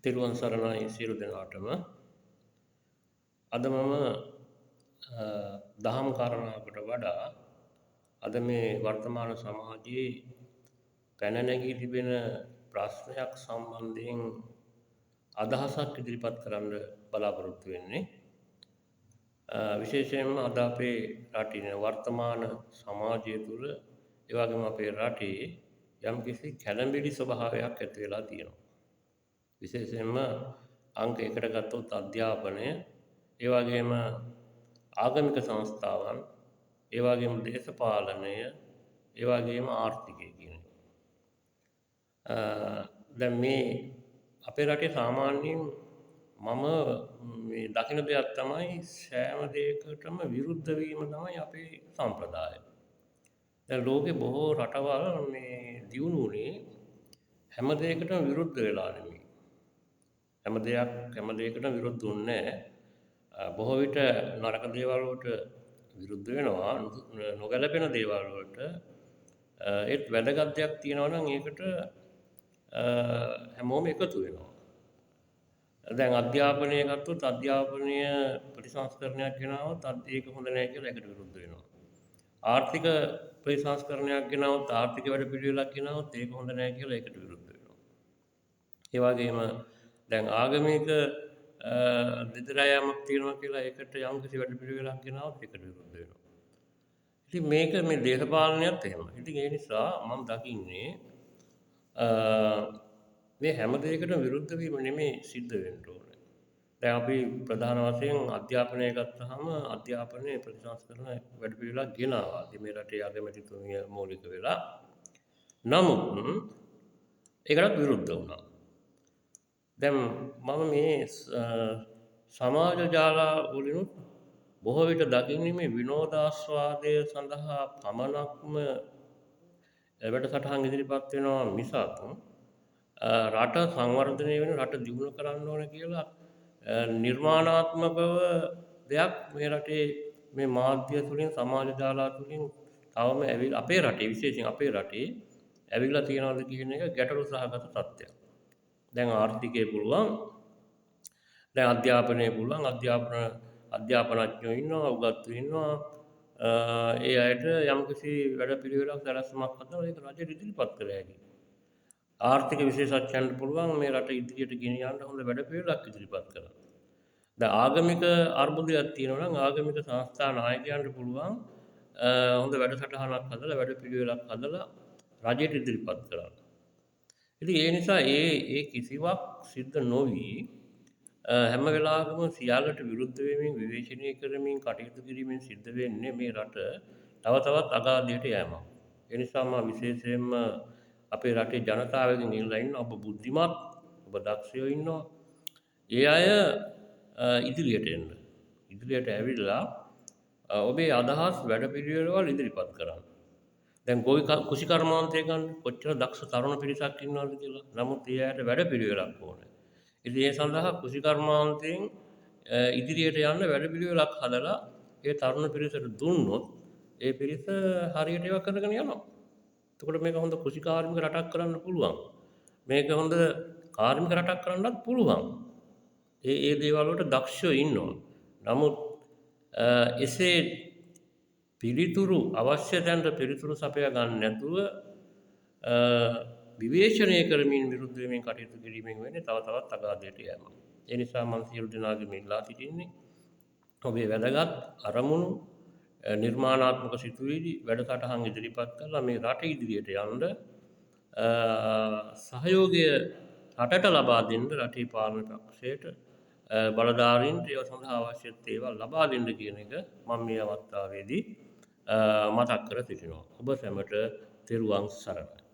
තෙරුවන් සරණයි සියලු දෙනාටම. අද මම දහම් කාරණාවකට වඩා අද මේ වර්තමාන සමාජයේ පැන නැගී තිබෙන ප්‍රශ්නයක් සම්බන්ධයෙන් අදහසක් ඉදිරිපත් කරන්න බලාපොරොත්තු වෙන්නේ. විශේෂයෙන්ම අද අපේ රටේ වර්තමාන සමාජය තුළ ඒ වගේම අපේ රටේ යම්කිසි කැළඹිලි ස්වභාවයක් ඇති වෙලා තියෙනවා. විශේෂයෙන්ම අංක 1ට ගත්තොත් අධ්‍යාපනය, ඒ වගේම ආගමික සංස්ථාවන්, ඒ වගේම දේශපාලනය, ඒ වගේම ආර්ථිකය කියන එක. දැන් මේ අපේ රටේ සාමාන්‍යයෙන් මම මේ දකින දෙයක් තමයි සෑම දෙයකටම විරුද්ධ වීම තමයි අපේ සම්ප්‍රදාය. දැන් ලෝකේ බොහෝ රටවල් මේ දියුණු වුණේ හැම දෙයකටම විරුද්ධ වෙලා නෙමෙයි. හැම දෙයකටම විරුද්ධ වුණේ බොහෝ විට නරක දේවල් වලට විරුද්ධ වෙනවා, නොගැලපෙන දේවල් වලට ඒත් වැදගත් දෙයක් තියෙනවා නම් ඒකට හැමෝම එකතු වෙනවා. දැන් අධ්‍යාපනය ගත්තොත් අධ්‍යාපනය ප්‍රතිසංස්කරණයක් ගෙනාවොත් ඒක හොඳ නැහැ කියලා ඒකට විරුද්ධ වෙනවා. ආර්ථික ප්‍රතිසංස්කරණයක් ගෙනාවොත් ආර්ථික වැඩ පිළිවෙලක් ගෙනාවොත් ඒක හොඳ නැහැ කියලා ඒකට විරුද්ධ වෙනවා. ඒ වගේම දැන් ආගමික දෙදරායමක් තියෙනවා කියලා ඒකට යම්කිසි වැඩ පිළිවෙලක් ගෙනාවොත් ඒකට විරුද්ධ වෙනවා. ඉතින් මේක මේ දේශපාලනයත් එහෙම. ඉතින් ඒ නිසා මම දකින්නේ මේ හැම දෙයකටම විරුද්ධ වීම නෙමෙයි සිද්ධ වෙන්න ඕනේ. දැන් අපි ප්‍රධාන වශයෙන් අධ්‍යාපනය ගත්තාම අධ්‍යාපනයේ ප්‍රතිසංස්කරණ වැඩ පිළිවෙලක් ගෙනාවා. ඉතින් මේ රටේ අගමැතිතුමිය මූලික වෙලා. නමුත් ඒකට විරුද්ධ වුණා. දැන් මම මේ සමාජ ජාල වලිනුත් බොහෝ විට දකින්නේ මේ විනෝදාස්වාදය සඳහා පමණක්ම වැඩසටහන් ඉදිරිපත් වෙනවා මිසක් රට සංවර්ධනය වෙන රට දියුණු කරන්න ඕන කියලා නිර්මාණාත්මකව දෙයක් මේ රටේ මේ මාධ්‍ය තුලින් සමාජ ජාල තුලින් තවම අපේ රටේ විශේෂයෙන් අපේ රටේ ඇවිල්ලා තියනවාද කියන එක ගැටලු සහගත තත්ත්වයක්. දැන් ආර්ථිකය පුළුවන්, දැන් අධ්‍යාපනය පුළුවන්, අධ්‍යාපනඥයෝ ඉන්නවා, උගත්තු ඉන්නවා. ඒ අයට යම්කිසි වැඩ පිළිවෙලක් සැලැස්මක් හදලා ඒක රජෙට ඉදිරිපත් කළ හැකියි. ආර්ථික විශේෂඥයන්ට පුළුවන් මේ රට ඉදිරියට ගෙනියන්න හොඳ වැඩ පිළිවෙලක් ඉදිරිපත් කරන්න. දැන් ආගමික අර්බුදයක් තියෙනවා නම් ආගමික සංස්ථා නායකයන්ට පුළුවන් හොඳ වැඩසටහනක් හදලා වැඩ පිළිවෙලක් හදලා රජෙට ඉදිරිපත් කරන්න. ඉතින් ඒ නිසා ඒ කිසිවක් සිද්ධ නොවි හැම වෙලාවකම සියල්ලට විරුද්ධ වෙමින් විවේචනය කරමින් කටයුතු කිරීමෙන් සිද්ධ වෙන්නේ මේ රට තව තවත් අගාධයට යෑමක්. ඒ නිසා මම විශේෂයෙන්ම අපේ රටේ ජනතාවගෙන් ඉල්ලා ඉන්නවා ඔබ බුද්ධිමත්, ඔබ දක්ෂයෝ ඉන්නවා. ඒ අය ඉදිරියට එන්න. ඉදිරියට ඇවිල්ලා ඔබේ අදහස් වැඩපිළිවෙළවල් ඉදිරිපත් කරන්න. දැන් කුෂි කර්මාන්තය ගන්න කොච්චර දක්ෂ තරුණ පිරිසක් ඉන්නවද කියලා. නමුත් ඒ අයට වැඩපිළිවෙලක් ඕනේ. ඉතින් ඒ සඳහා කුෂි කර්මාන්තයෙන් ඉදිරියට යන්න වැඩපිළිවෙලක් හදලා ඒ තරුණ පිරිසට දුන්නොත් ඒ පිරිස හරියට ඒවා කරගෙන යනවා. එතකොට මේක හොඳ කුෂි කාර්මික රටක් කරන්න පුළුවන්. මේක හොඳ කාර්මික රටක් කරන්නත් පුළුවන්. ඒ දේවල් වලට දක්ෂයෝ ඉන්නවා. නමුත් එසේ පිළිතුරු අවශ්‍ය තැනට පිළිතුරු සපයා ගන්න නැතුව විවේචනය කරමින් විරුද්ධ වෙමින් කටයුතු කිරීමෙන් වෙන්නේ තව තවත් අගාධයට යෑමක්. ඒ නිසා මම සියලු දෙනාගෙන් ඉල්ලා සිටින්නේ ඔබේ වැදගත් අරමුණු නිර්මාණාත්මක සිතුවිලි වැඩසටහන් ඉදිරිපත් කරලා මේ රට ඉදිරියට යන්න සහයෝගය රටට ලබා දෙන්න රටේ පාලන පක්ෂයට බලධාරීන්ට ඒව සඳහා අවශ්‍ය ඒවා ලබා දෙන්න කියන එක මම මේ අවස්ථාවේදී මතක් කර සිටිනවා. ඔබ සැමට තෙරුවන් සරණයි.